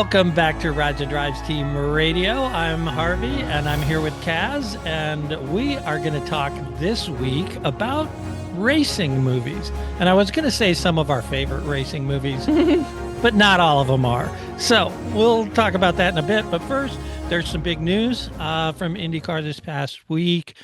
Welcome back to Rides and Drives Team Radio. I'm Harvey, and I'm here with Kaz, and we are going to talk this week about racing movies. And I was going to say some of our favorite racing movies, but not all of them are. So we'll talk about that in a bit. But first, there's some big news from IndyCar this past week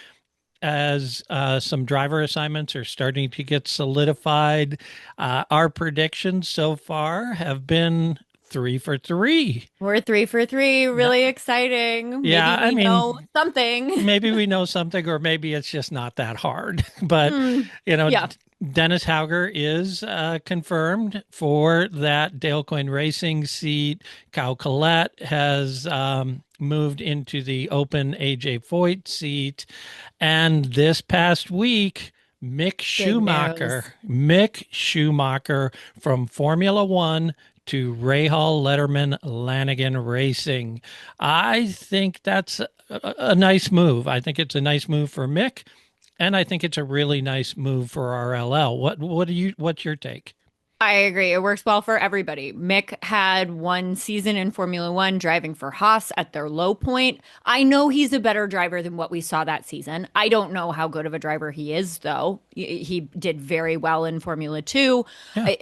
as some driver assignments are starting to get solidified. Our predictions so far have been 3 for 3. We're 3 for 3. Really exciting. Yeah, Maybe we know something. maybe we know something, or maybe it's just not that hard. But, Yeah. Dennis Hauger is confirmed for that Dale Coyne Racing seat. Kyle Collette has moved into the open AJ Foyt seat. And this past week, Mick Schumacher from Formula One to Rahal Letterman Lanigan Racing. I think that's a nice move. I think it's a nice move for Mick, and I think it's a really nice move for RLL. What's your take? I agree. It works well for everybody. Mick had one season in Formula One driving for Haas at their low point. I know he's a better driver than what we saw that season. I don't know how good of a driver he is, though. He did very well in Formula Two. Yeah.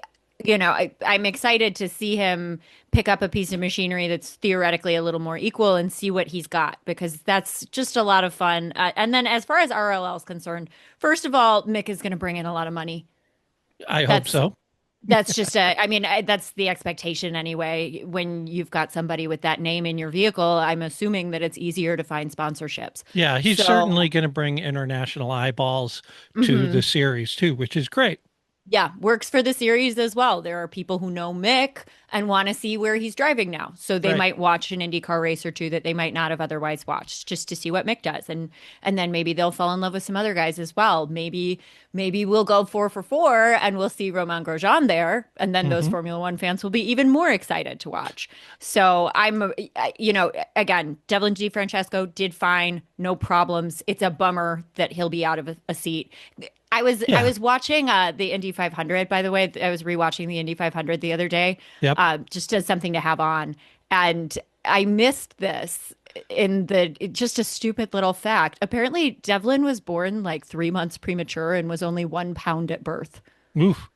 I'm excited to see him pick up a piece of machinery that's theoretically a little more equal and see what he's got, because that's just a lot of fun. And then as far as RLL is concerned, first of all, Mick is going to bring in a lot of money. I hope so. That's just that's the expectation anyway. When you've got somebody with that name in your vehicle, I'm assuming that it's easier to find sponsorships. Yeah, he's certainly going to bring international eyeballs to the series too, which is great. Yeah, works for the series as well. There are people who know Mick and want to see where he's driving now. So they might watch an IndyCar race or two that they might not have otherwise watched, just to see what Mick does. And then maybe they'll fall in love with some other guys as well. Maybe we'll go 4 for 4 and we'll see Romain Grosjean there. And then those Formula One fans will be even more excited to watch. So again, Devlin DeFrancesco did fine. No problems. It's a bummer that he'll be out of a seat. I was watching the Indy 500, by the way. I was rewatching the Indy 500 the other day, just as something to have on. And I missed this just a stupid little fact. Apparently, Devlin was born like 3 months premature and was only 1 pound at birth. Oof.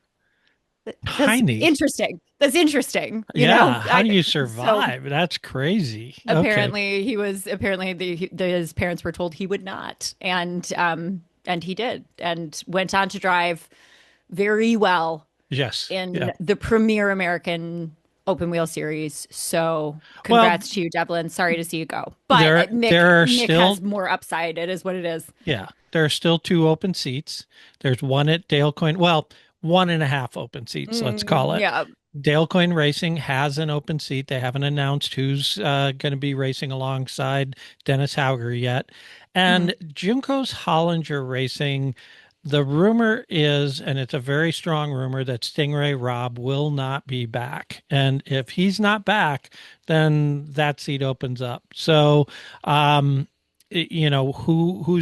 Tiny. Interesting. That's interesting. How do you survive? That's crazy. Apparently, his parents were told he would not. And he did, and went on to drive very well. Yes. In the premier American open wheel series. So congrats to you, Devlin. Sorry to see you go. But Mick has more upside. It is what it is. Yeah. There are still 2 open seats. There's one at Dale Coyne. Well, 1.5 open seats, let's call it. Yeah. Dale Coyne Racing has an open seat. They haven't announced who's going to be racing alongside Dennis Hauger yet. And Juncos Hollinger Racing, the rumor is, and it's a very strong rumor, that Stingray Robb will not be back. And if he's not back, then that seat opens up. So, who's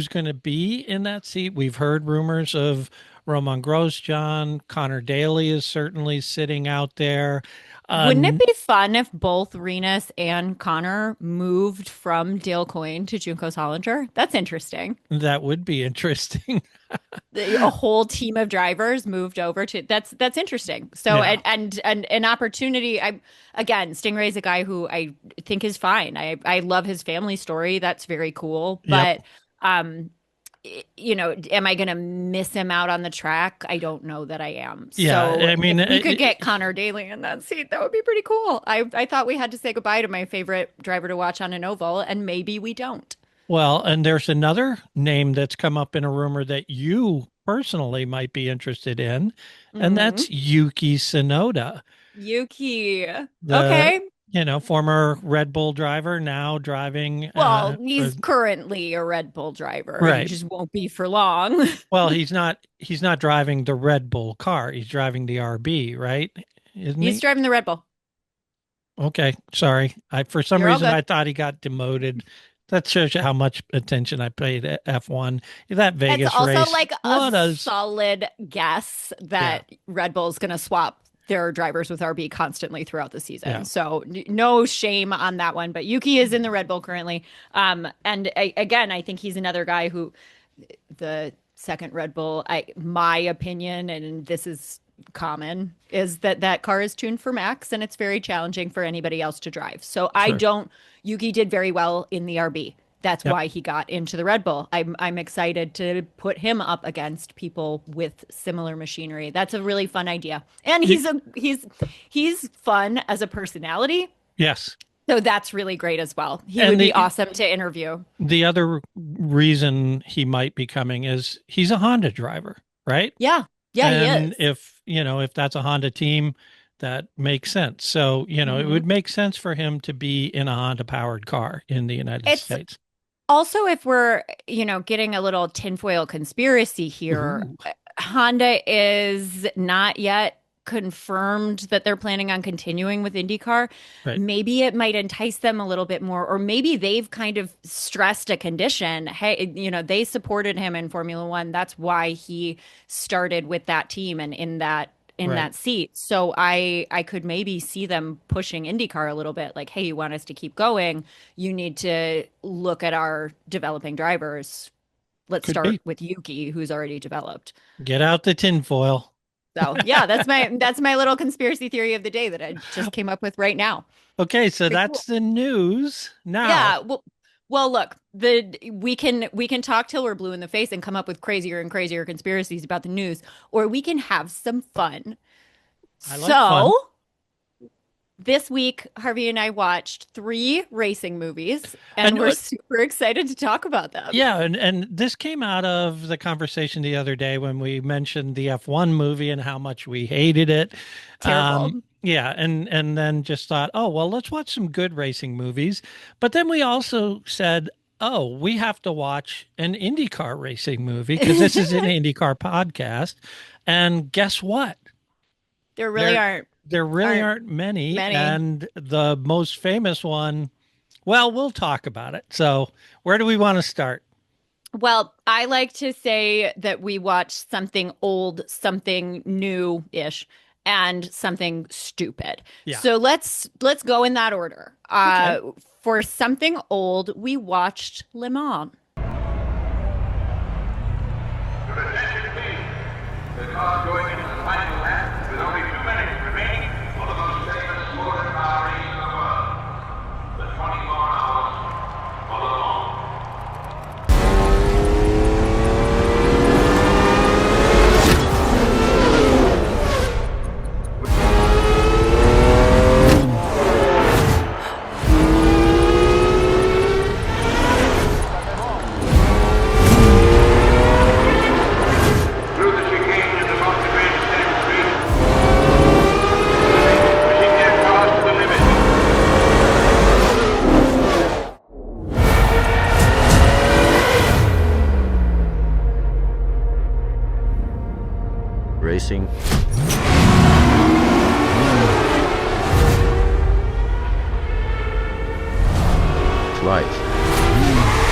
going to be in that seat? We've heard rumors of Romain Grosjean. Connor Daly is certainly sitting out there. Wouldn't it be fun if both Renus and Connor moved from Dale Coyne to Juncos Hollinger? That's interesting. That would be interesting. A whole team of drivers moved over to that's interesting. So and an opportunity. Stingray's a guy who I think is fine. I love his family story. That's very cool. But am I going to miss him out on the track? I don't know that I am. Yeah, so I mean, if we could get Connor Daly in that seat, that would be pretty cool. I thought we had to say goodbye to my favorite driver to watch on an oval, and maybe we don't. Well, and there's another name that's come up in a rumor that you personally might be interested in, and that's Yuki Tsunoda. Okay. Former Red Bull driver, now driving. Well, he's currently a Red Bull driver. Right. He just won't be for long. Well, he's not driving the Red Bull car. He's driving the RB, right? He's driving the Red Bull. Okay. Sorry. For some reason, I thought he got demoted. That shows you how much attention I paid at F1. That Vegas race. It's also race, like a solid guess that Red Bull's going to swap there are drivers with RB constantly throughout the season. Yeah. So no shame on that one. But Yuki is in the Red Bull currently. Again, I think he's another guy who the second Red Bull, my opinion, and this is common, is that that car is tuned for max and it's very challenging for anybody else to drive. So I Sure. don't, Yuki did very well in the RB. That's Yep. why he got into the Red Bull. I'm excited to put him up against people with similar machinery. That's a really fun idea. And You, he's fun as a personality. yes. So that's really great as well. He And would be awesome to interview. the other reason he might be coming is he's a Honda driver, right? Yeah. Yeah, he And is. if that's a Honda team, that makes sense. So, it Hmm. would make sense for him to be in a Honda powered car in the United It's States. also, if we're, getting a little tinfoil conspiracy here, Ooh, Honda is not yet confirmed that they're planning on continuing with IndyCar. right, Maybe it might entice them a little bit more, or maybe they've kind of stressed a condition. Hey, they supported him in Formula One. That's why he started with that team and in right. that seat. So I could maybe see them pushing IndyCar a little bit, like, hey, you want us to keep going? You need to look at our developing drivers. Let's Could start be. with Yuki, who's already developed. Get out the tinfoil. So yeah, that's my little conspiracy theory of the day that I just came up with right now. Okay, so Pretty that's cool. the news. Now, Yeah. Well, look, we can talk till we're blue in the face and come up with crazier and crazier conspiracies about the news, or we can have some fun. I like fun. So this week, Harvey and I watched three racing movies, and And we're super excited to talk about them. yeah, and this came out of the conversation the other day when we mentioned the F1 movie and how much we hated it. Terrible. Yeah, and then just thought, oh, well, let's watch some good racing movies. But then we also said, oh, we have to watch an IndyCar racing movie because this is an IndyCar podcast. And guess what? There really There aren't there really aren't aren't many, many. and the most famous one, well, we'll talk about it. So, where do we want to start? Well, I like to say that we watch something old, something new-ish, and something stupid. Yeah. So let's go in that order. Okay. For something old, we watched Le Mans. Your attention, please. The car going into the final lap with only 2 minutes remaining. One of the most famous motor car races in the world. The 24 hours of Le Mans. Through the chicane and along the grandstand street. Pushing their cars to the limit. Racing. It's life.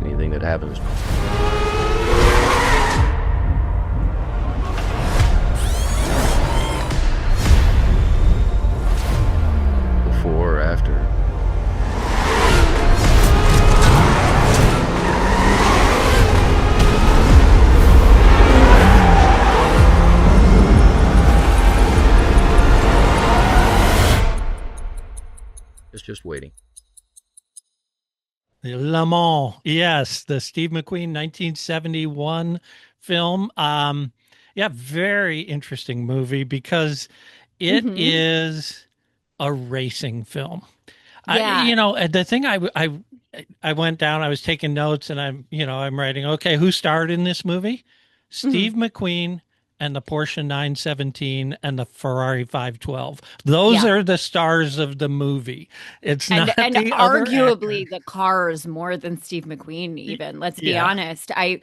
Anything that happens. Before or after. It's just waiting. Le Mans. Yes, the Steve McQueen 1971 film. Yeah, very interesting movie because it Hmm. is a racing film. Yeah. The thing I went down, I was taking notes and I'm writing, okay, who starred in this movie? Hmm. Steve McQueen and the Porsche 917 and the Ferrari 512. Those Yeah. are the stars of the movie. It's And not and the other actors. arguably the cars more than Steve McQueen even. Let's be Yeah. honest. I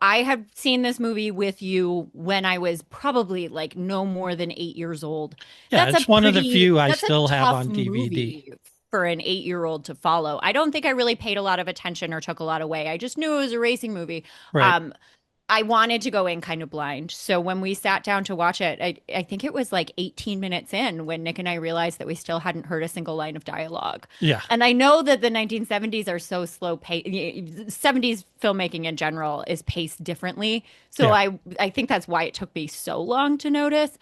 have seen this movie with you when I was probably like no more than 8 years old. Yeah, it's one of the few I That's a still have tough on DVD. movie for an 8-year-old to follow. I don't think I really paid a lot of attention or took a lot away. I just knew it was a racing movie. Right. Um, I wanted to go in kind of blind. So when we sat down to watch it, I think it was like 18 minutes in when Nick and I realized that we still hadn't heard a single line of dialogue. Yeah. And I know that the 1970s are so slow paced. 70s filmmaking in general is paced differently. So Yeah. I think that's why it took me so long to notice.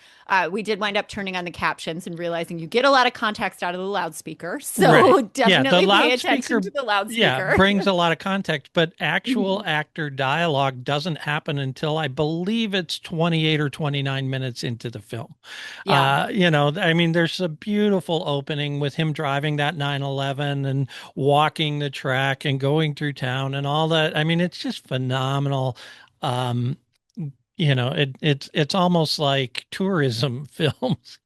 We did wind up turning on the captions and realizing you get a lot of context out of the loudspeaker. So Right. Yeah, the definitely pay loudspeaker, attention to the yeah, loudspeaker. brings a lot of context, but actual Mhm. actor dialogue doesn't happen until I believe it's 28 or 29 minutes into the film. Yeah. I mean, there's a beautiful opening with him driving that 911 and walking the track and going through town and all that. I mean, it's just phenomenal. Um, it's almost like tourism films,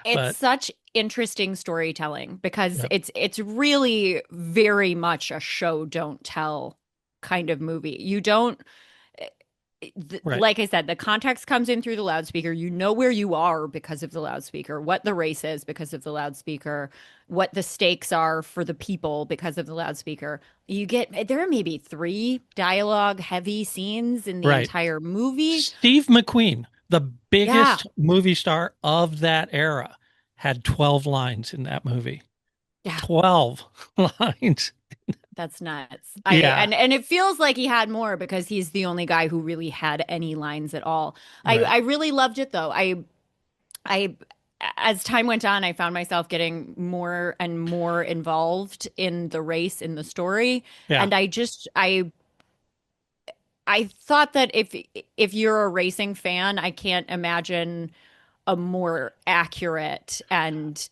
It's but such interesting storytelling because yeah, it's really very much a show don't tell kind of movie. You don't right. like I said, the context comes in through the loudspeaker. You know where you are because of the loudspeaker, what the race is because of the loudspeaker, what the stakes are for the people because of the loudspeaker. There are maybe 3 dialogue heavy scenes in the Right. entire movie. Steve McQueen, the Yeah. biggest movie star of that era, had 12 lines in that movie. Yeah. 12 lines. That's nuts. Yeah. And it feels like he had more because he's the only guy who really had any lines at all. Right. I really loved it though. I as time went on, I found myself getting more and more involved in the race in the story. Yeah. And I thought that if you're a racing fan, I can't imagine a more accurate and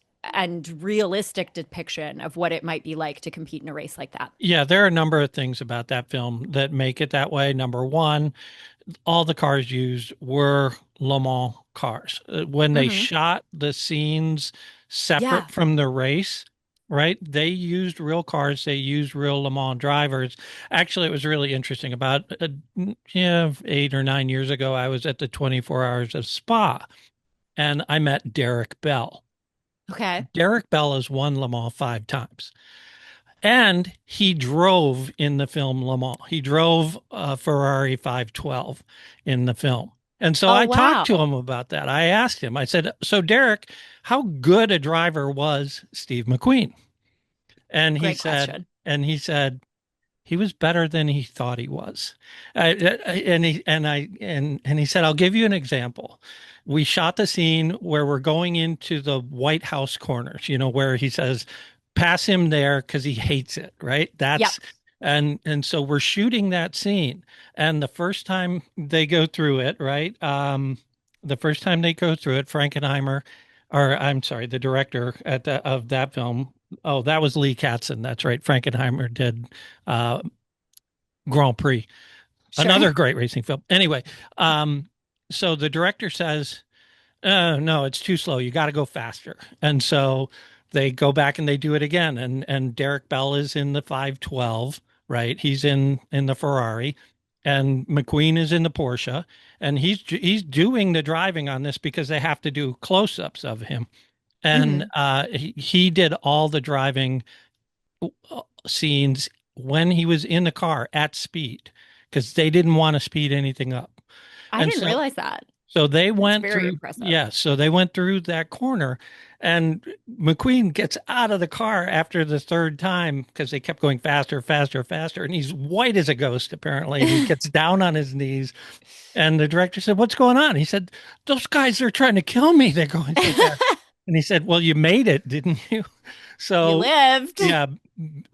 realistic depiction of what it might be like to compete in a race like that. Yeah. There are a number of things about that film that make it that way. Number one, all the cars used were Le Mans cars. When they Hmm. shot the scenes Yeah. separate from the race, right? They used real cars. They used real Le Mans drivers. Actually, it was really interesting. About 8 or 9 years ago, I was at the 24 Hours of Spa, and I met Derek Bell. Okay. Derek Bell has won Le Mans 5 times. And he drove in the film Le Mans. He drove a Ferrari 512 in the film. And so Oh, I talked to wow. him about that. I asked him, I said, so Derek, how good a driver was Steve McQueen? And he Great said, question. and he said, he was better than he thought he was. And he said, I'll give you an example. We shot the scene where we're going into the White House corners, where he says, pass him there because he hates it, right? Yep. And so we're shooting that scene. And the first time they go through it, right? The first time they go through it, Frankenheimer, or I'm sorry, the director of that film. Oh, that was Lee Katzin. That's right. Frankenheimer did uh, Grand Prix, Sure. another great racing film. Anyway, so the director says, no, it's too slow. You got to go faster. And so they go back and they do it again. And Derek Bell is in the 512, right? He's in the Ferrari, and McQueen is in the Porsche, and he's doing the driving on this because they have to do close-ups of him. And Hmm. he did all the driving scenes when he was in the car at speed because they didn't want to speed anything up. I And didn't so realize that. so they That's went very through, impressive. yeah, so they went through that corner, and McQueen gets out of the car after the third time because they kept going faster, faster, faster. And he's white as a ghost, apparently. And he gets down on his knees. And the director said, what's going on? He said, those guys are trying to kill me. They're going so fast. And he said, well, you made it, didn't you? You So, lived. yeah,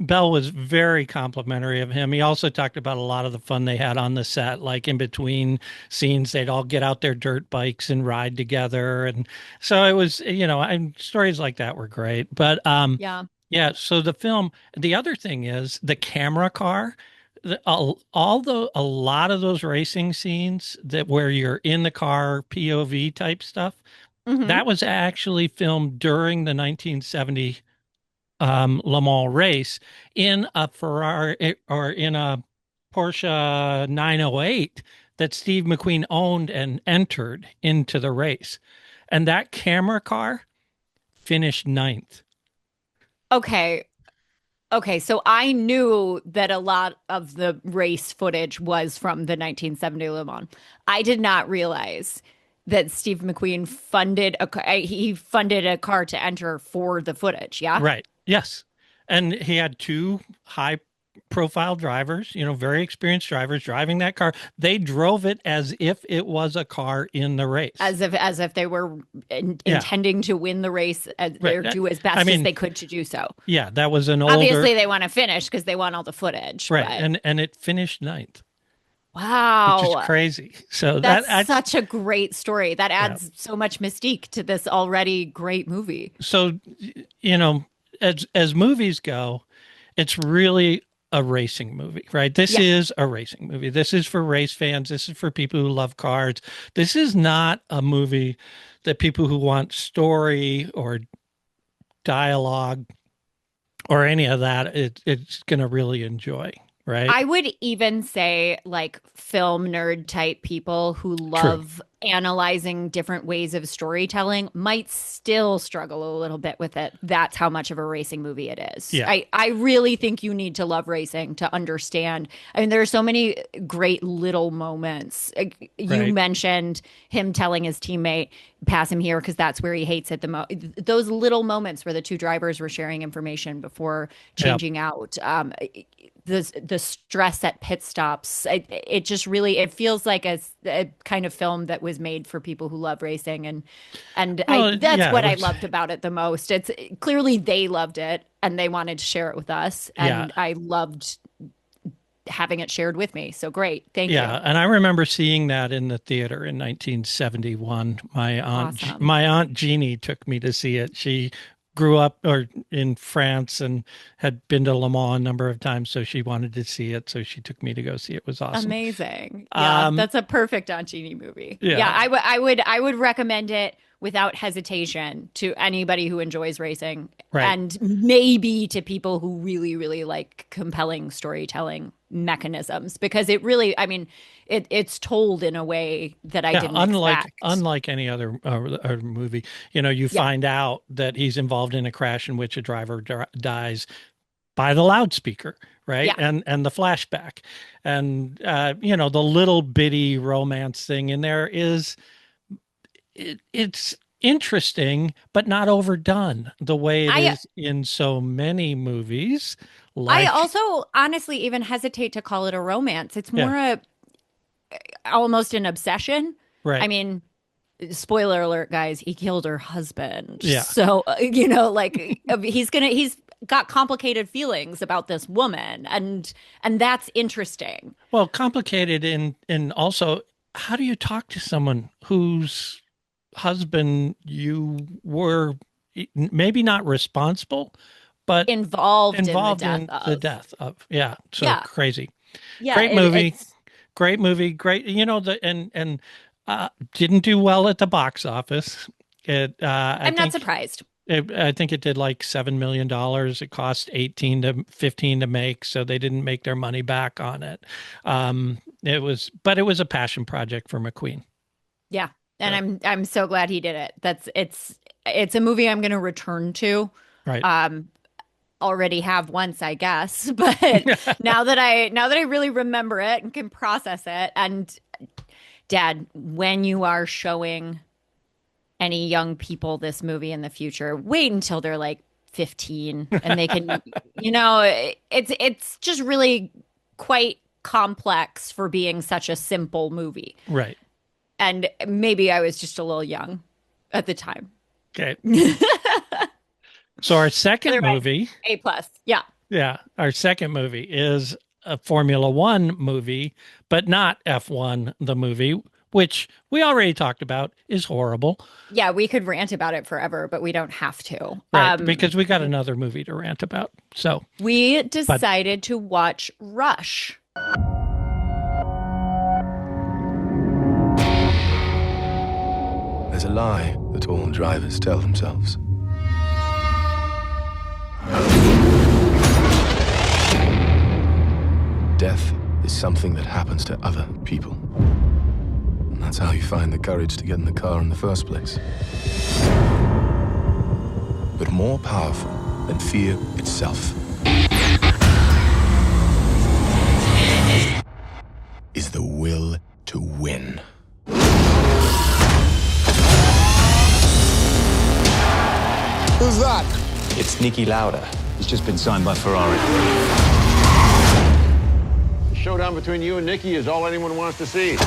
Bell was very complimentary of him. He also talked about a lot of the fun they had on the set, like in between scenes, they'd all get out their dirt bikes and ride together. And so it was, stories like that were great. But Yeah. yeah, so the film, the other thing is the camera car. A lot of those racing scenes that where you're in the car POV type stuff, Hmm. that was actually filmed during the 1970 Le Mans race in a Ferrari or in a Porsche 908 that Steve McQueen owned and entered into the race. And that camera car finished ninth. Okay. Okay, so I knew that a lot of the race footage was from the 1970 Le Mans. I did not realize that Steve McQueen he funded a car to enter for the footage. Yeah. Right. Yes. And he had two high profile drivers, very experienced drivers driving that car. They drove it as if it was a car in the race. As if they were intending to win the race or Right. do as best as they could to do so. Yeah, that was an older. Obviously, they want to finish because they want all the footage. Right. But... And it finished ninth. Wow. Which is crazy. So that's such a great story. That adds so much mystique to this already great movie. So, as movies go, it's really a racing movie, right? This is a racing movie. This is for race fans. This is for people who love cars. This is not a movie that people who want story or dialogue or any of that, it's going to really enjoy. Right. I would even say like film nerd type people who love analyzing different ways of storytelling might still struggle a little bit with it. That's how much of a racing movie it is. Yeah. I really think you need to love racing to understand. I mean, there are so many great little moments. You mentioned him telling his teammate, pass him here because that's where he hates it the most. Those little moments where the two drivers were sharing information before changing out. The stress at pit stops. It just really feels like a kind of film that was made for people who love racing, and that's what I loved about it the most. It's clearly they loved it and they wanted to share it with us, and I loved having it shared with me. So great, thank you. Yeah, and I remember seeing that in the theater in 1971. My aunt Jeannie took me to see it. She grew up in France and had been to Le Mans a number of times, so she wanted to see it. So she took me to go see it. It was awesome. Amazing. Yeah, that's a perfect Aunt Jeannie movie. Yeah, I would recommend it without hesitation to anybody who enjoys racing, and maybe to people who really, really like compelling storytelling mechanisms, because it really, I mean, it's told in a way that I didn't expect. Unlike any other movie, you find out that he's involved in a crash in which a driver dies by the loudspeaker, right? Yeah. And the flashback, and the little bitty romance thing in there is it's interesting, but not overdone the way it is in so many movies. I also honestly even hesitate to call it a romance. It's more almost an obsession. Right. I mean, spoiler alert, guys, he killed her husband. Yeah. So, he's got complicated feelings about this woman, and that's interesting. Well, complicated and also, how do you talk to someone whose husband you were maybe not responsible, but involved in the death of. Yeah. So crazy. Yeah. Great movie. Great movie. Great. Didn't do well at the box office. I'm not surprised. I think it did like $7 million. It cost 18 to 15 to make, so they didn't make their money back on it. It was a passion project for McQueen. Yeah. And I'm so glad he did it. It's a movie I'm going to return to. Right. Already have once, I guess, but now that I really remember it and can process it. And Dad, when you are showing any young people this movie in the future, wait until they're like 15 and they can, it's just really quite complex for being such a simple movie. Right. And maybe I was just a little young at the time. Okay. So our second movie, A+, yeah. Yeah, our second movie is a Formula One movie, but not F1 the movie, which we already talked about is horrible. Yeah, we could rant about it forever, but we don't have to. Right, because we got another movie to rant about. So we decided to watch Rush. There's a lie that all drivers tell themselves. Death is something that happens to other people. And that's how you find the courage to get in the car in the first place. But more powerful than fear itself is the will to win. Who's that? It's Niki Lauda. He's just been signed by Ferrari. The showdown between you and Nikki is all anyone wants to see.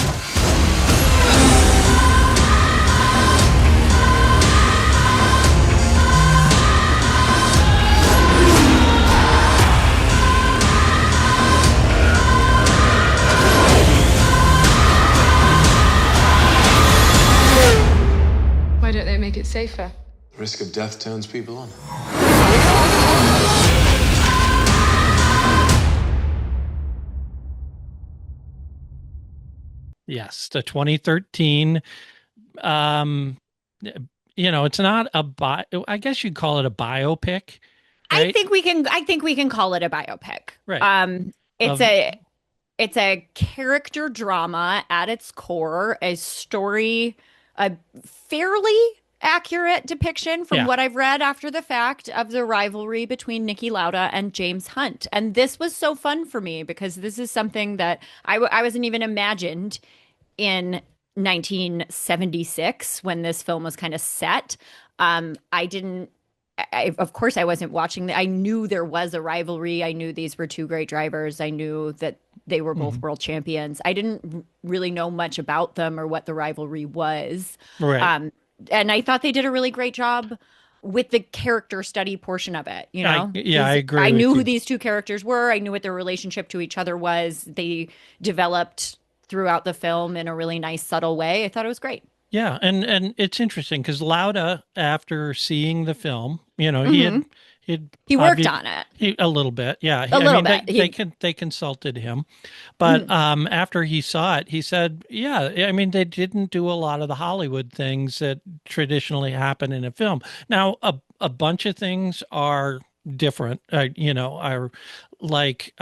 Why don't they make it safer? The risk of death turns people on. Yes, the 2013. Um, it's not I guess you'd call it a biopic, right? I think we can call it a biopic. Right. It's Of- it's a character drama at its core, a story, a fairly accurate depiction from Yeah. what I've read after the fact of the rivalry between Niki Lauda and James Hunt. And this was so fun for me because this is something that I wasn't even imagined in 1976 when this film was kind of set. I didn't of course, I wasn't watching. I knew there was a rivalry. I knew these were two great drivers. I knew that they were both world champions. I didn't really know much about them or what the rivalry was. Right. And I thought they did a really great job with the character study portion of it. You know, I agree I with knew you. who these two characters were. I knew what their relationship to each other was. They developed throughout the film in a really nice, subtle way. I thought it was great. Yeah, and it's interesting because Lauda, after seeing the film, he worked on it. A little bit, yeah. A little bit. They consulted him, but after he saw it, he said, "Yeah, I mean, they didn't do a lot of the Hollywood things that traditionally happen in a film. Now, a bunch of things are different. Are like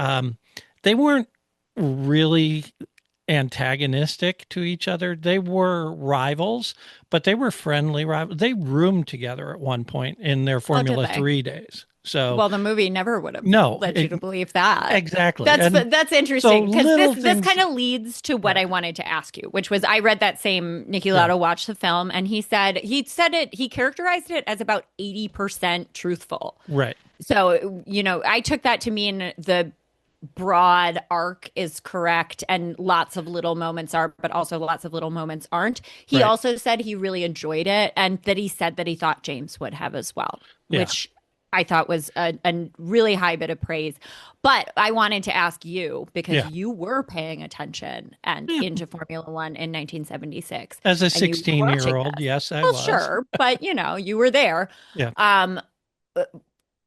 they weren't really antagonistic to each other. They were rivals, but they were friendly rivals. They roomed together at one point in their Formula 3 days. So, well, the movie never would have led you to believe that. Exactly. That's interesting because this things- kind of leads to what I wanted to ask you, which was I read that same Niki Lauda watched the film and he characterized it as about 80% truthful. Right. So, I took that to mean the broad arc is correct and lots of little moments are, but also lots of little moments aren't. He Right. also said he really enjoyed it and that he said that he thought James would have as well, which I thought was a really high bit of praise. But I wanted to ask you because you were paying attention and into Formula One in 1976. As a and you were 16-year-old, watching this. yes, I Well, was. sure, but you were there. Yeah.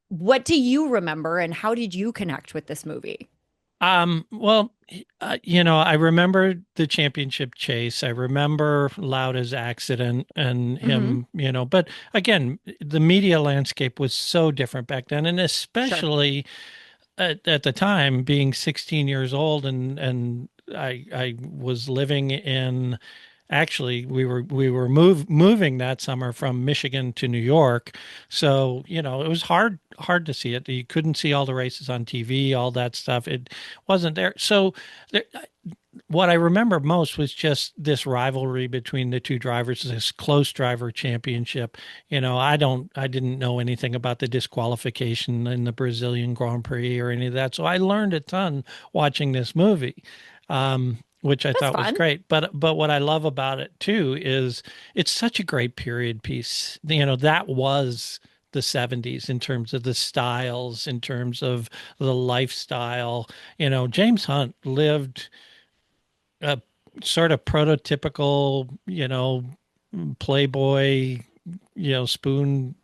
What do you remember and how did you connect with this movie? Well, I remember the championship chase. I remember Lauda's accident and him, but again, the media landscape was so different back then. And especially at the time being 16 years old and I was living in, actually we were moving that summer from Michigan to New York. So, it was hard to see it. You couldn't see all the races on TV, all that stuff. It wasn't there. So what I remember most was just this rivalry between the two drivers, this close driver championship. I didn't know anything about the disqualification in the Brazilian Grand Prix or any of that. So I learned a ton watching this movie. Which I thought was great. But what I love about it too is it's such a great period piece. That was the 70s in terms of the styles, in terms of the lifestyle. James Hunt lived a sort of prototypical, playboy, spoon,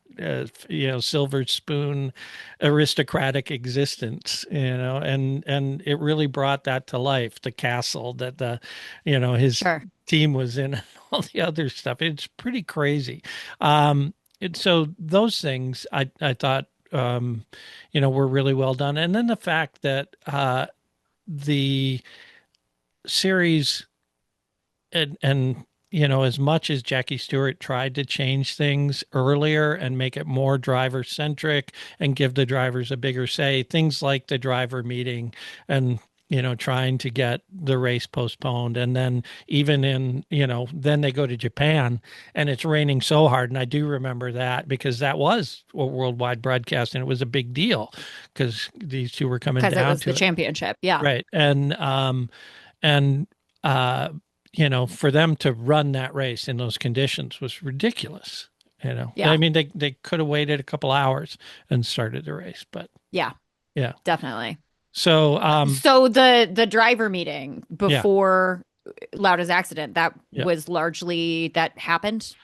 silver spoon aristocratic existence, and it really brought that to life. The castle that his team was in and all the other stuff. It's pretty crazy. So those things I thought, were really well done. And then the fact that the series and as much as Jackie Stewart tried to change things earlier and make it more driver centric and give the drivers a bigger say, things like the driver meeting and trying to get the race postponed. And then even then they go to Japan and it's raining so hard. And I do remember that because that was a worldwide broadcast and it was a big deal because these two were coming down because it was to the championship. Yeah. Right. And for them to run that race in those conditions was ridiculous. Yeah. I mean, they could have waited a couple hours and started the race, but Yeah, yeah, definitely. So, So the driver meeting before Lauda's accident, that was largely that happened.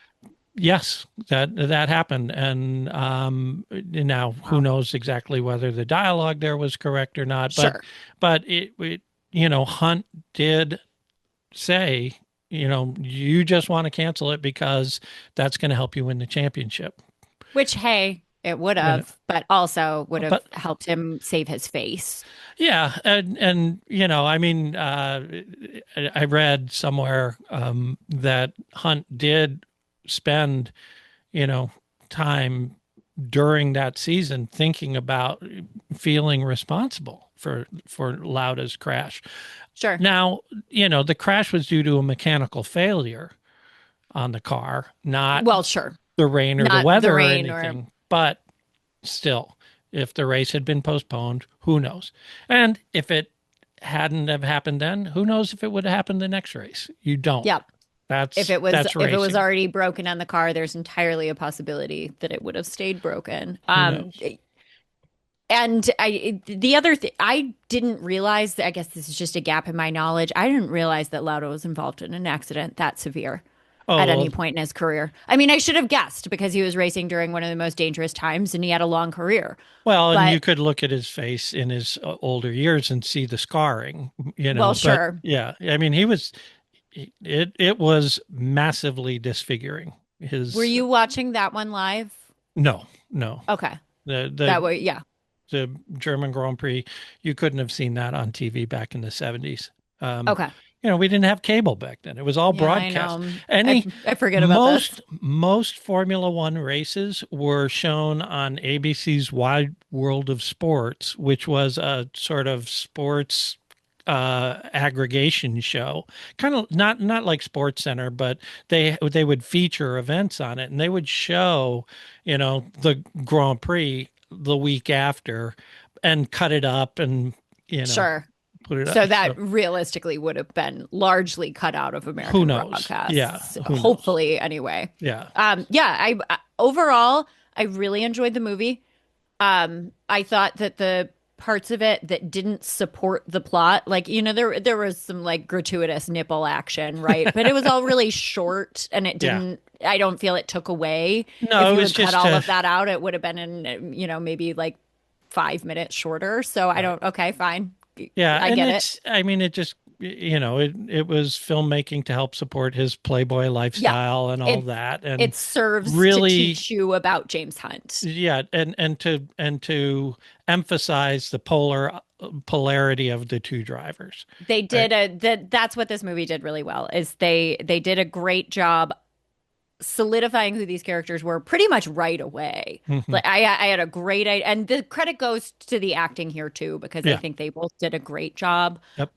Yes, that happened, and now who knows exactly whether the dialogue there was correct or not? But it Hunt did say, you just want to cancel it because that's going to help you win the championship. Which, hey, it would have, but also would have helped him save his face. Yeah, and I mean, I read somewhere that Hunt did spend, time during that season thinking about feeling responsible for Lauda's crash. Sure. Now, the crash was due to a mechanical failure on the car, not the rain or not the weather the or rain anything. But still, if the race had been postponed, who knows? And if it hadn't have happened then, who knows if it would have happened the next race? You don't. Yep. That's if it was racing. already broken on the car, there's entirely a possibility that it would have stayed broken. And the other thing, I didn't realize, I guess this is just a gap in my knowledge. I didn't realize that Lauda was involved in an accident that severe at any point in his career. I mean, I should have guessed because he was racing during one of the most dangerous times and he had a long career. Well, and you could look at his face in his older years and see the scarring, Well, sure. But, yeah. I mean, it was massively disfiguring. Were you watching that one live? No. Okay. That way, yeah. The German Grand Prix, you couldn't have seen that on TV back in the 70s. Okay. We didn't have cable back then. It was all broadcast. I forget about this. Most Formula One races were shown on ABC's Wide World of Sports, which was a sort of sports aggregation show, kind of not like Sports Center, but they would feature events on it, and they would show, the Grand Prix the week after, and cut it up, and sure. Put it so up. That realistically would have been largely cut out of American broadcasts. Yeah, hopefully anyway. Yeah. I overall I really enjoyed the movie. I thought that the parts of it that didn't support the plot, like there was some like gratuitous nipple action, right? But it was all really short, and it didn't. Yeah. I don't feel it took away. No, if you it was had cut all of that out, it would have been in maybe like 5 minutes shorter. So I don't. Okay, fine. Yeah, I get it. I mean, it just it was filmmaking to help support his Playboy lifestyle and all that, and it serves really to teach you about James Hunt. Yeah, and to emphasize the polarity of the two drivers. They did that's what this movie did really well. Is they did a great job solidifying who these characters were pretty much right away. Mm-hmm. Like I had a great idea, and the credit goes to the acting here too, because I think they both did a great job. Yep.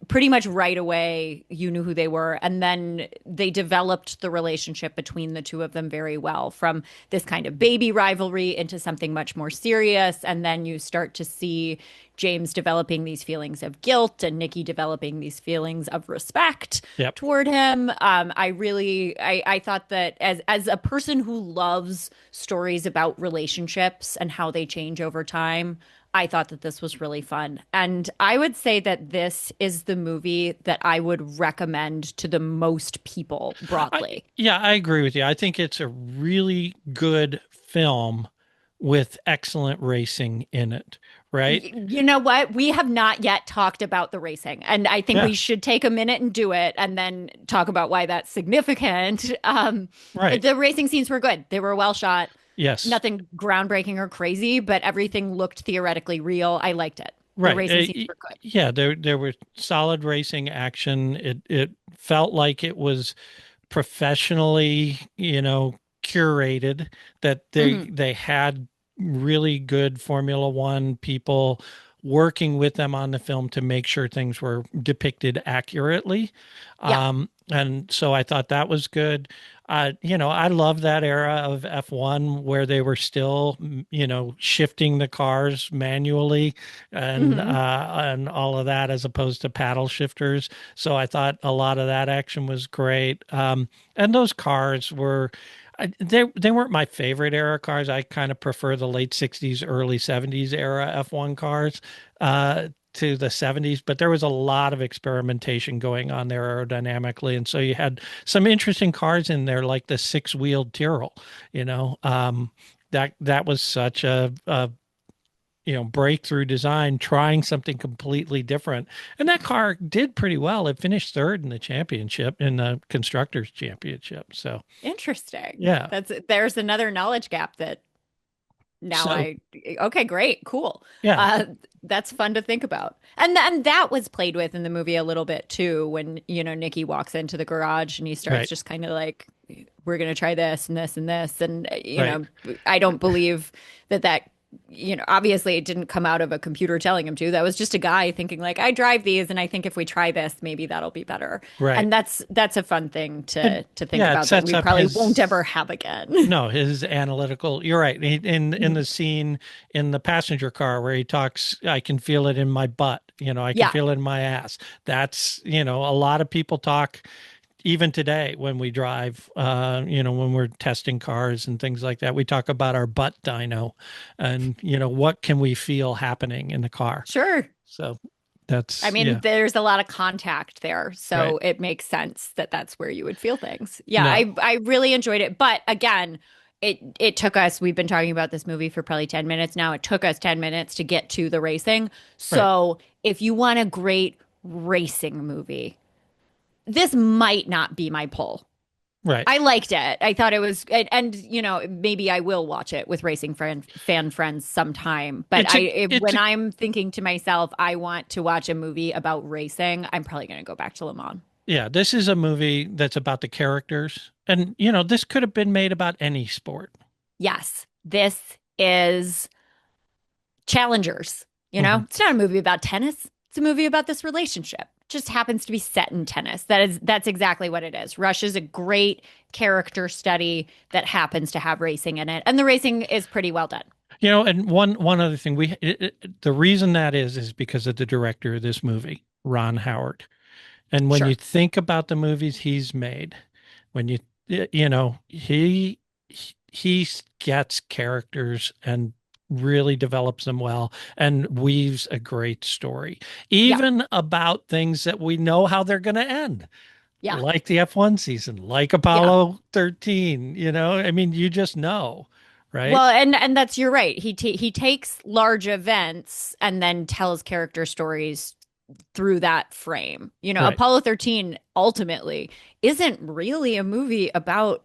Pretty much right away, you knew who they were. And then they developed the relationship between the two of them very well, from this kind of baby rivalry into something much more serious. And then you start to see James developing these feelings of guilt and Nikki developing these feelings of respect toward him. I thought that as a person who loves stories about relationships and how they change over time, I thought that this was really fun. And I would say that this is the movie that I would recommend to the most people broadly. I agree with you. I think it's a really good film with excellent racing in it, right? You know what? We have not yet talked about the racing, and I think we should take a minute and do it and then talk about why that's significant. Right. The racing scenes were good. They were well shot. Yes. Nothing groundbreaking or crazy, but everything looked theoretically real. I liked it. Right. The racing scenes were good. Yeah, there was solid racing action. It felt like it was professionally, curated, that they had really good Formula One people working with them on the film to make sure things were depicted accurately. Yeah. And so I thought that was good. I love that era of F1 where they were still, shifting the cars manually and all of that as opposed to paddle shifters. So I thought a lot of that action was great. And those cars were, they weren't my favorite era cars. I kind of prefer the late 60s, early 70s era F1 cars. To the 70s, but there was a lot of experimentation going on there aerodynamically. And so you had some interesting cars in there, like the six-wheeled Tyrrell, that was such a breakthrough design, trying something completely different. And that car did pretty well. It finished third in the championship, in the constructors championship. So interesting. Yeah. There's another knowledge gap that okay, great, cool. Yeah. That's fun to think about. And that was played with in the movie a little bit too, when, Nicky walks into the garage and he starts just kind of like, we're going to try this and this and this. And, I don't believe that, obviously it didn't come out of a computer telling him to. That was just a guy thinking like, I drive these and I think if we try this, maybe that'll be better. Right. And that's a fun thing to think about that we probably won't ever have again. No, his analytical, you're right. In the scene in the passenger car where he talks, I can feel it in my butt, I can feel it in my ass. That's, a lot of people talk even today when we drive, when we're testing cars and things like that, we talk about our butt dyno and, what can we feel happening in the car? Sure. So there's a lot of contact there. So it makes sense that that's where you would feel things. Yeah, no. I really enjoyed it. But again, it took us, we've been talking about this movie for probably 10 minutes now. It took us 10 minutes to get to the racing. So if you want a great racing movie, this might not be my pull. Right. I liked it. I thought it was, and maybe I will watch it with racing fan friends sometime. But when I'm thinking to myself, I want to watch a movie about racing, I'm probably going to go back to Le Mans. Yeah, this is a movie that's about the characters. And, this could have been made about any sport. Yes. This is challengers. It's not a movie about tennis. It's a movie about this relationship. Just happens to be set in tennis. That's exactly what it is. Rush is a great character study that happens to have racing in it. And the racing is pretty well done. And one other thing, the reason that is because of the director of this movie, Ron Howard. And when you think about the movies he's made, when he gets characters and really develops them well and weaves a great story, even about things that we know how they're going to end. Yeah. Like the F1 season, like Apollo 13, you just know. Right. Well, and you're right. He takes large events and then tells character stories through that frame. Apollo 13 ultimately isn't really a movie about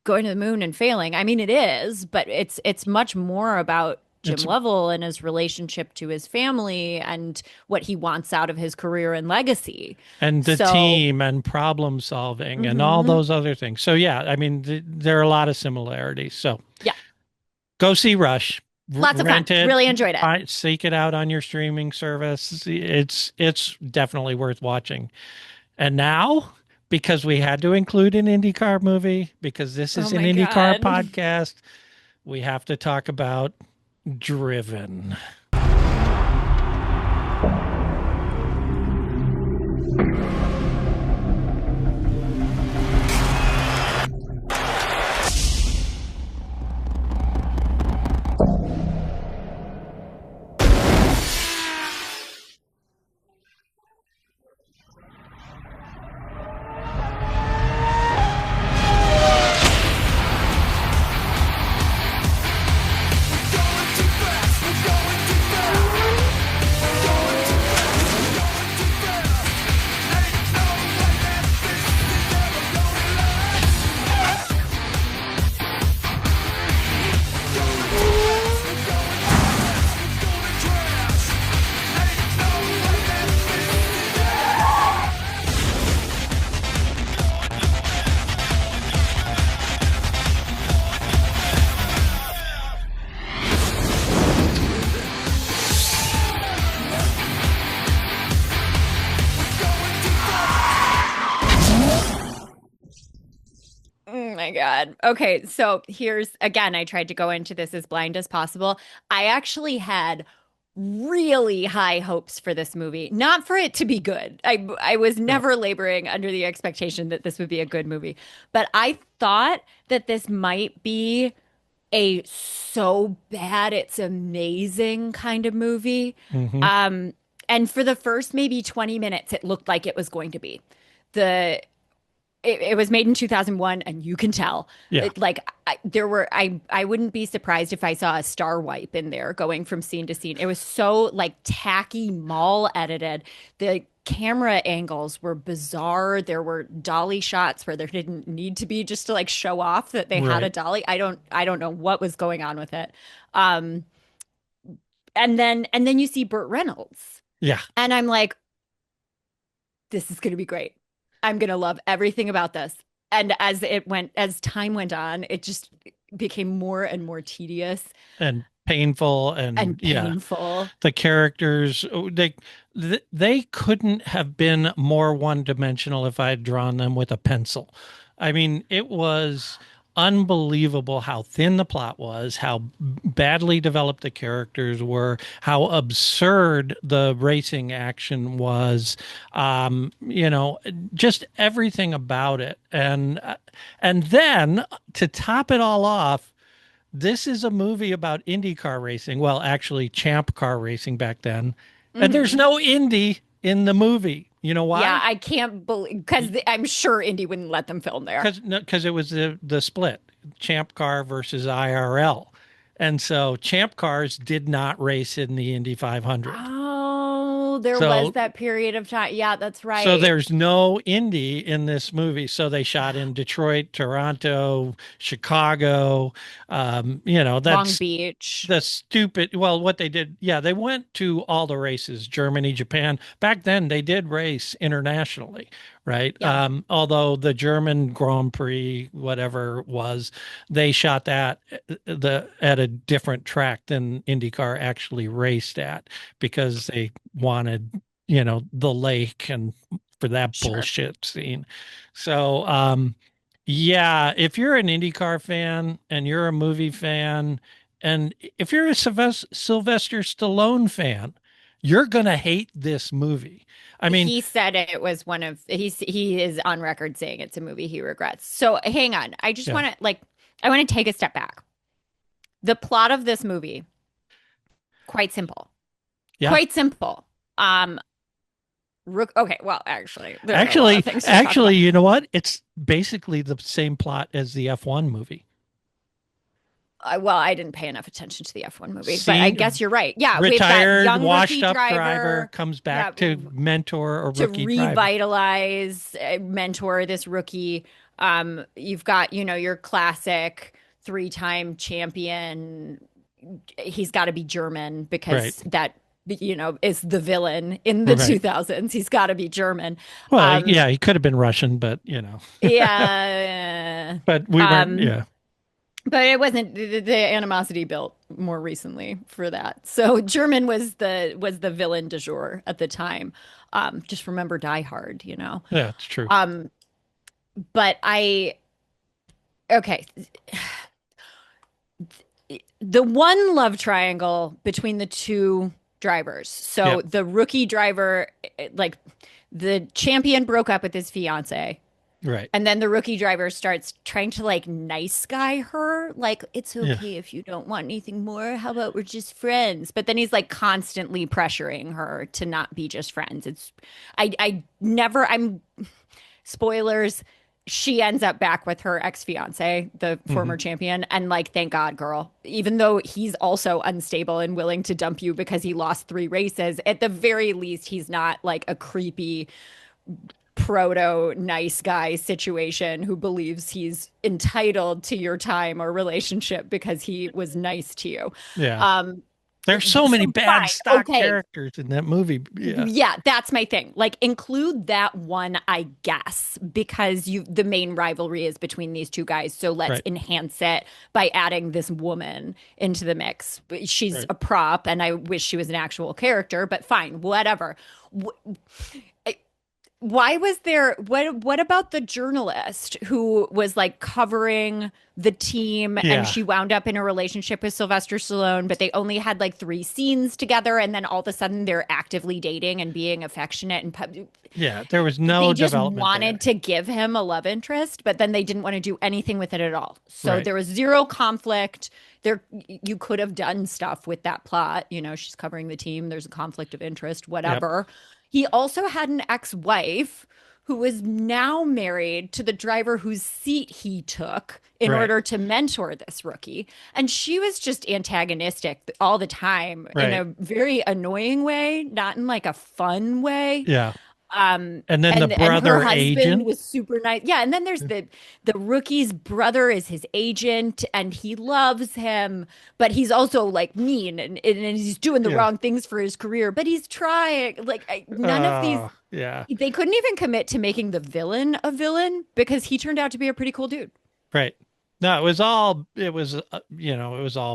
going to the moon and failing. I mean, it is, but it's much more about Jim Lovell and his relationship to his family and what he wants out of his career and legacy. And the team and problem solving and all those other things. So, there are a lot of similarities. So, go see Rush. Lots of fun. Really enjoyed it. Seek it out on your streaming service. It's definitely worth watching. And now, because we had to include an IndyCar movie, because this is an IndyCar podcast, we have to talk about Driven. God. Okay, so here's again, I tried to go into this as blind as possible. I actually had really high hopes for this movie, not for it to be good. I was Yeah. never laboring under the expectation that this would be a good movie, but I thought that this might be a so bad it's amazing kind of movie. Hmm. Um, and for the first maybe 20 minutes, it looked like it was going to be. The it was made in 2001 and you can tell Yeah. I wouldn't be surprised if I saw a star wipe in there going from scene to scene. It was so like tacky mall edited. The camera angles were bizarre. There were dolly shots where there didn't need to be, just to like show off that they had a Right. dolly. I don't know what was going on with it. um and then you see Burt Reynolds Yeah. and I'm like, this is going to be great. I'm going to love everything about this. And as time went on, it just became more and more tedious And painful, and and yeah, painful. the characters, they couldn't have been more one-dimensional if I had drawn them with a pencil. I mean, it was unbelievable how thin the plot was, how badly developed the characters were, how absurd the racing action was. Just everything about it. And then to top it all off, this is a movie about IndyCar racing. Well, actually, Champ Car racing back then. And there's Hmm. no Indy in the movie. You know Yeah, why? I can't believe, because I'm sure Indy wouldn't let them film there. Because it was the split, Champ Car versus IRL. And so Champ Cars did not race in the Indy 500. Oh, there was So that period of time. Yeah, that's So right. there's no Indy in this movie. So they shot in Detroit, Toronto, Chicago. Long That's Beach. the stupid. Well, what they did, yeah, they went to all the races, Germany, Japan. Back then, they did race internationally, right? Yeah, Although the German Grand Prix, whatever it was, they shot that at a different track than IndyCar actually raced at, because they wanted the lake and for that sure. bullshit scene. So, yeah, if you're an IndyCar fan and you're a movie fan, and if you're a Sylvester Stallone fan, you're gonna hate this movie. I mean, He said it was he is on record saying it's a movie he regrets. So hang on. I just yeah, I want to take a step back. The plot of this movie, quite simple. yeah. Quite simple. Um, okay, well, actually, there are a lot Actually, of things to talk actually, about. you know what? It's basically the same plot as the F1 movie. Well, I didn't pay enough attention to the F1 movie, but I Scene guess you're right. Yeah, we've got Retired, young washed rookie up driver driver, comes yeah, back to mentor a to rookie driver. revitalize, mentor this rookie. You've got, your classic three-time champion. He's got to be German Right. because that, is the villain in the Right. 2000s. He's got to be German. Well, Um, yeah, he could have been Russian, but yeah. but we weren't. Um, Yeah, But it wasn't the animosity built more recently for that. So German was the villain du jour at the time. Just. Die Hard. yeah, it's true. Um, but okay, the one love triangle between the two drivers. So Yeah, the rookie driver, like the champion broke up with his fiance. right. And then the rookie driver starts trying to like nice guy her, like, it's Yeah, okay if you don't want anything more. How about we're just friends? But then he's like constantly pressuring her to not be just friends. I never, spoilers, she ends up back with her ex-fiance, the hmm, former champion. And like, thank God, girl. Even though he's also unstable and willing to dump you because he lost 3 races, at the very least, he's not like a creepy proto nice guy situation who believes he's entitled to your time or relationship because he was nice to you. yeah. Um, There's so many so bad fine, stock okay, characters in that movie. Yeah, yeah, that's my thing. Like, include that one, I guess, because the main rivalry is between these two guys. So let's right, enhance it by adding this woman into the mix. She's right. a prop, and I wish she was an actual character, but fine, whatever. why was there what about the journalist who was like covering the team and Yeah. she wound up in a relationship with Sylvester Stallone, but they only had like 3 scenes together and then all of a sudden they're actively dating and being affectionate and Yeah. There was they no just development wanted there. to give him a love interest, but then they didn't want to do anything with it at all. So Right. there was zero conflict. There, you could have done stuff with that plot. You know, she's covering the team. There's a conflict of interest, Yep. whatever. He also had an ex-wife who is now married to the driver whose seat he took in Right. order to mentor this rookie. And she was just antagonistic all the time in Right. a very annoying way, not in like a fun way. Yeah. And then the And her brother husband agent. was super nice. Yeah, and then there's the rookie's brother is his agent and he loves him, but he's also like mean and he's doing the Yeah. wrong things for his career, but he's trying. Like none of these Yeah. they couldn't even commit to making the villain a villain because he turned out to be a pretty cool dude. Right. No, it was all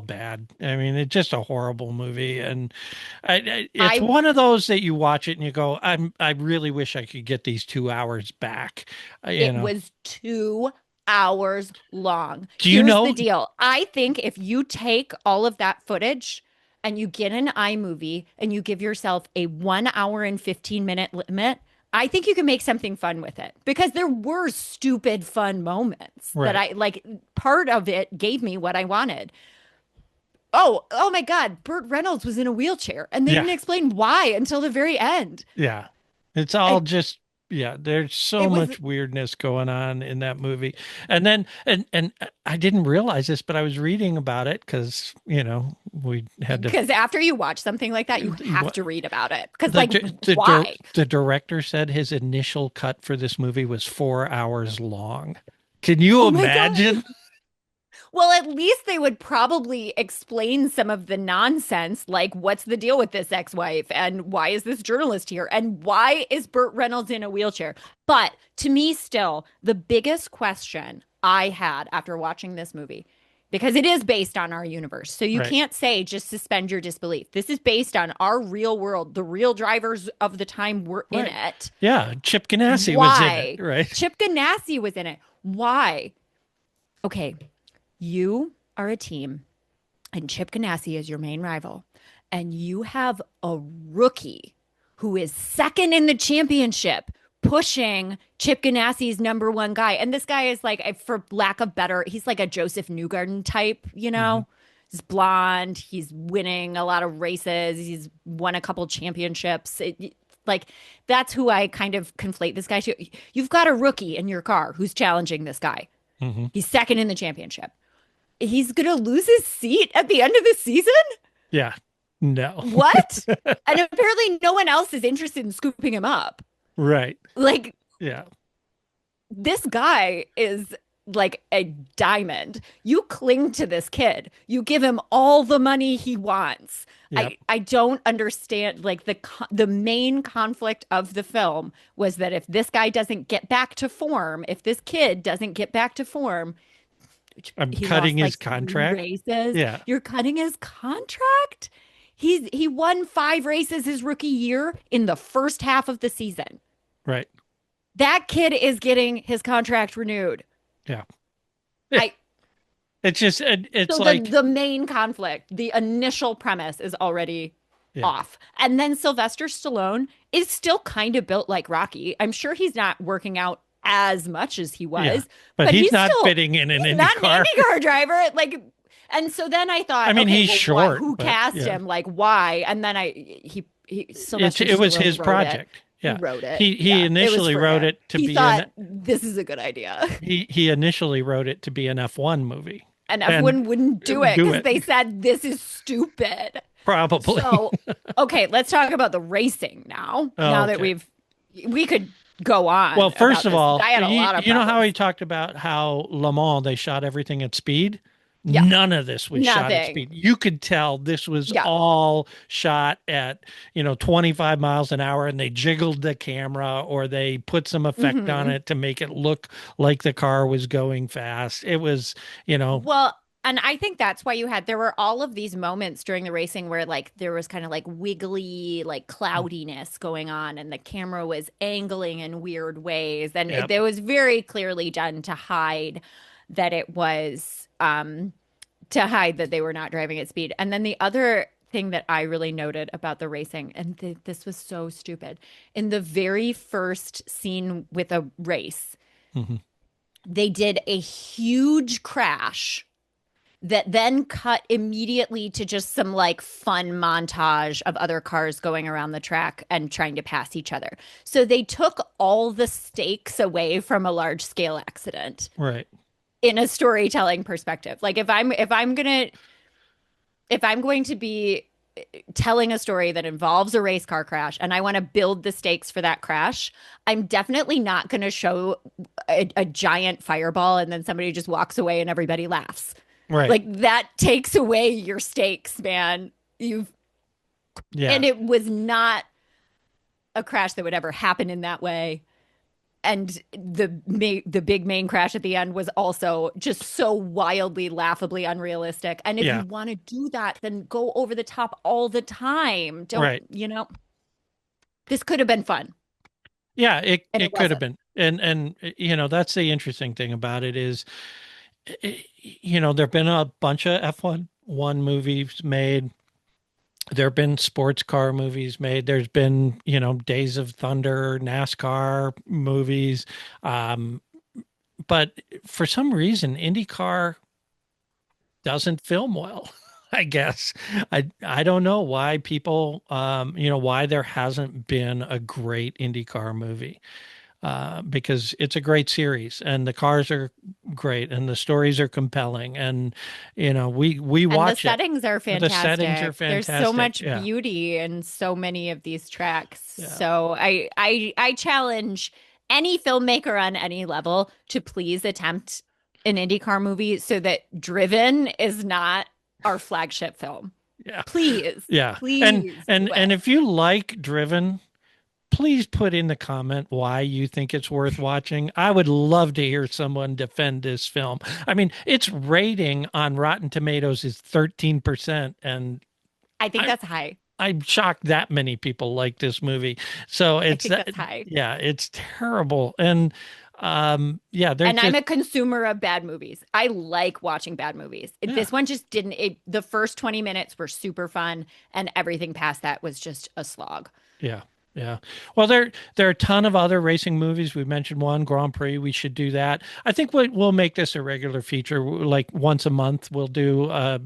bad. I mean, it's just a horrible movie. And it's I one of those that you watch it and you go, I really wish I could get these 2 hours back. It was 2 hours long. Do you Here's know? the deal. I think if you take all of that footage and you get an iMovie and you give yourself a 1 hour and 15-minute limit, I think you can make something fun with it because there were stupid fun moments Right. that I like. Part of it gave me what I wanted. Oh my God. Burt Reynolds was in a wheelchair and they Yeah. didn't explain why until the very end. Yeah. It's all I- just, yeah, there's so It was much weirdness going on in that movie. And then, and I didn't realize this, but I was reading about it because, we had to. because after you watch something like that, you have What- to read about it. Because The, like, why? the director said his initial cut for this movie was 4 hours long. Can you Oh my God. imagine? Well, at least they would probably explain some of the nonsense, like what's the deal with this ex-wife and why is this journalist here and why is Burt Reynolds in a wheelchair? But to me, still, the biggest question I had after watching this movie, because it is based on our universe, so you Right. can't say just suspend your disbelief. This is based on our real world. The real drivers of the time were in Right. it. Yeah, Chip Ganassi was in it, right? Chip Ganassi was in it. Why? Okay, you are a team, and Chip Ganassi is your main rival, and you have a rookie who is second in the championship, pushing Chip Ganassi's number one guy. And this guy is like, for lack of better, he's like a Joseph Newgarden type, He's blonde. He's winning a lot of races. He's won a couple championships. Like, that's who I kind of conflate this guy to. You've got a rookie in your car who's challenging this guy. Mhm. He's second in the championship. He's going to lose his seat at the end of the season? Yeah. No. What? And apparently no one else is interested in scooping him up. Right. Like, Yeah. this guy is like a diamond. You cling to this kid. You give him all the money he wants. Yep. I don't understand. Like the main conflict of the film was that if this guy doesn't get back to form, if this kid doesn't get back to form, I'm he cutting lost, his like, 3 contract. races. Yeah. You're cutting his contract. He won 5 races his rookie year in the first half of the season. Right. That kid is getting his contract renewed. Yeah. I It's just, it's so like, the main conflict, the initial premise is already off. And then Sylvester Stallone is still kind of built like Rocky. I'm sure he's not working out as much as he was, yeah, but he's not still, fitting in an he's not IndyCar. an IndyCar driver. Like, and so then I thought, I mean, okay, he's well, short, who but, cast yeah. him? Like, why? And then Sylvester It was Stallone his wrote project. It. Yeah. He wrote it. He Yeah, initially for wrote him. it to he be thought, this is a good idea. he initially wrote it to be an F1 movie. And everyone wouldn't do it because it. they said this is stupid. Probably. So, okay, let's talk about the racing now. Oh, now that okay. we could go on. Well, first about of all, this. I had a lot of you know how he problems. talked about how Le Mans, they shot everything at speed? Yeah. None of this was shot at Nothing. speed. You could tell this was Yeah. all shot at, 25 miles an hour, and they jiggled the camera or they put some effect Mm-hmm. on it to make it look like the car was going fast. It was, Well, And I think that's why there were all of these moments during the racing where like there was kind of like wiggly, like cloudiness going on, and the camera was angling in weird ways. And it was very clearly done to hide that it was, to hide that they were not driving at speed. And then the other thing that I really noted about the racing, and this was so stupid, in the very first scene with a race, they did a huge crash that then cut immediately to just some like fun montage of other cars going around the track and trying to pass each other. So they took all the stakes away from a large scale accident. Right. In a storytelling perspective. Like if I'm going to be telling a story that involves a race car crash and I want to build the stakes for that crash, I'm definitely not going to show a giant fireball and then somebody just walks away and everybody laughs. Right. Like that takes away your stakes, man. And it was not a crash that would ever happen in that way. And the big main crash at the end was also just so wildly, laughably unrealistic. And if you want to do that, then go over the top all the time. Don't, this could have been fun. Yeah, it could have been. And, that's the interesting thing about it is, there've been a bunch of F1 movies made. There have been sports car movies made. There's been, Days of Thunder, NASCAR movies. But for some reason, IndyCar doesn't film well, I guess. I don't know why people, why there hasn't been a great IndyCar movie. Because it's a great series and the cars are great and the stories are compelling and we watch the settings are fantastic. The settings are fantastic. There's so much beauty in so many of these tracks. Yeah. So I challenge any filmmaker on any level to please attempt an IndyCar movie so that Driven is not our flagship film. Yeah. Please. Yeah. Please. And if you like Driven, please put in the comment why you think it's worth watching. I would love to hear someone defend this film. I mean, its rating on Rotten Tomatoes is 13%. And I think that's high. I'm shocked that many people like this movie. So that's high. Yeah, it's terrible. And I'm a consumer of bad movies. I like watching bad movies. Yeah. This one just didn't. The first 20 minutes were super fun and everything past that was just a slog. Yeah. Yeah. Well, there are a ton of other racing movies. We mentioned one, Grand Prix. We should do that. I think we'll make this a regular feature. Like once a month, we'll do a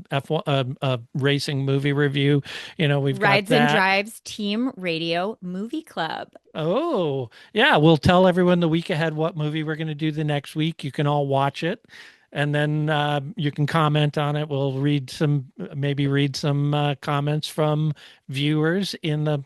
racing movie review. We've got Rides and Drives Team Radio Movie Club. Oh, yeah. We'll tell everyone the week ahead what movie we're going to do the next week. You can all watch it. And then you can comment on it. We'll read some comments from viewers in the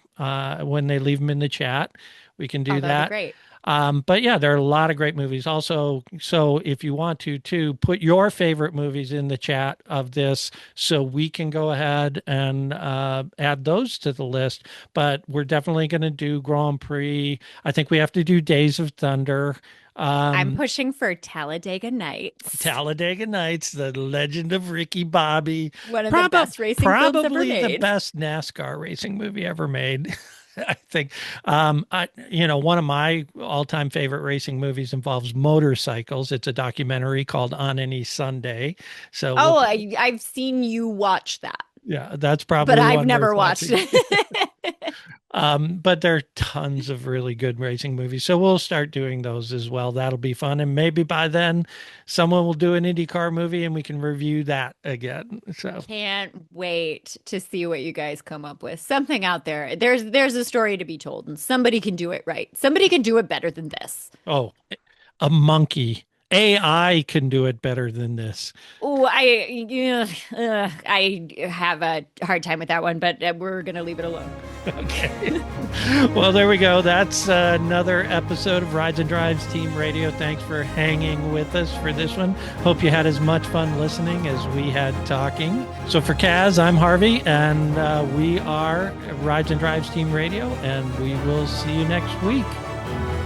when they leave them in the chat. We can do that. Great. But yeah, there are a lot of great movies. Also, so if you want to put your favorite movies in the chat of this, so we can go ahead and add those to the list. But we're definitely going to do Grand Prix. I think we have to do Days of Thunder. I'm pushing for Talladega Nights. Talladega Nights, the legend of Ricky Bobby. One of the best racing films ever made. Probably the best NASCAR racing movie ever made. I think, one of my all-time favorite racing movies involves motorcycles. It's a documentary called On Any Sunday. So, I've seen you watch that. Yeah, that's probably. But I've never watched it. But there are tons of really good racing movies. So we'll start doing those as well. That'll be fun. And maybe by then someone will do an IndyCar movie and we can review that again. So can't wait to see what you guys come up with. Something out there. There's a story to be told and somebody can do it right. Somebody can do it better than this. Oh, a monkey. AI can do it better than this. Oh, I have a hard time with that one, but we're going to leave it alone. Okay. Well, there we go. That's another episode of Rides and Drives Team Radio. Thanks for hanging with us for this one. Hope you had as much fun listening as we had talking. So for Kaz, I'm Harvey, and we are Rides and Drives Team Radio, and we will see you next week.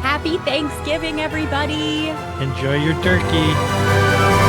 Happy Thanksgiving, everybody. Enjoy your turkey.